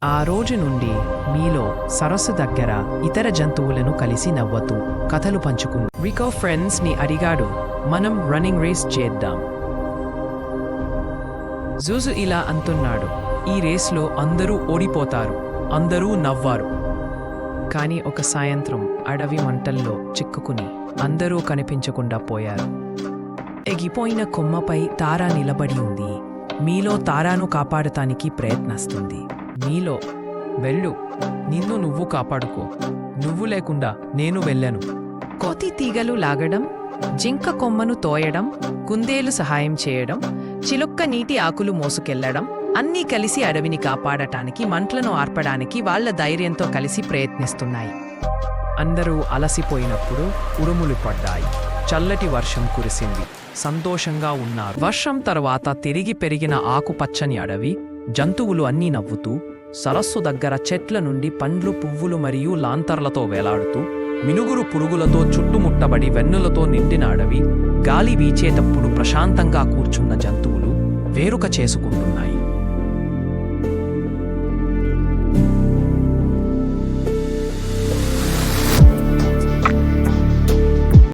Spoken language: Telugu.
ఆ రోజు నుండి మీలో సరస్సు దగ్గర ఇతర జంతువులను కలిసి నవ్వుతూ కథలు పంచుకుని రికో ఫ్రెండ్స్ ని అడిగాడు, మనం రన్నింగ్ రేస్ చేద్దాం. జూజు ఇలా అంటున్నాడు, ఈ రేస్లో అందరూ ఓడిపోతారు. అందరూ నవ్వారు. కాని ఒక సాయంత్రం అడవి మంటల్లో చిక్కుకుని అందరూ కనిపించకుండా పోయారు. ఎగిపోయిన కొమ్మపై తార నిలబడి ఉంది. మీలో తారాను కాపాడటానికి ప్రయత్నిస్తుంది. మీలో, వెళ్ళు, నిన్ను నువ్వు కాపాడుకో, నువ్వు లేకుండా నేను వెళ్ళను. కోతి తీగలు లాగడం, జింక కొమ్మను తోయడం, కుందేలు సహాయం చేయడం, చిలుక్క నీటి ఆకులు మోసుకెళ్లడం అన్నీ కలిసి అడవిని కాపాడటానికి, మంటలను ఆర్పడానికి వాళ్ల ధైర్యంతో కలిసి ప్రయత్నిస్తున్నాయి. అందరూ అలసిపోయినప్పుడు ఉరుములు పడ్డాయి. చల్లటి వర్షం కురిసింది. సంతోషంగా ఉన్నారు. వర్షం తర్వాత తిరిగి పెరిగిన ఆకుపచ్చని అడవి, జంతువులు అన్నీ నవ్వుతూ, సరస్సు దగ్గర చెట్ల నుండి పండ్లు, పువ్వులు మరియు లాంతర్లతో వేలాడుతూ, మినుగురు పురుగులతో చుట్టుముట్టబడి వెన్నులతో నిండిన అడవి, గాలి వీచేటప్పుడు ప్రశాంతంగా కూర్చున్న జంతువులు వేరుక చేసుకుంటున్నాయి.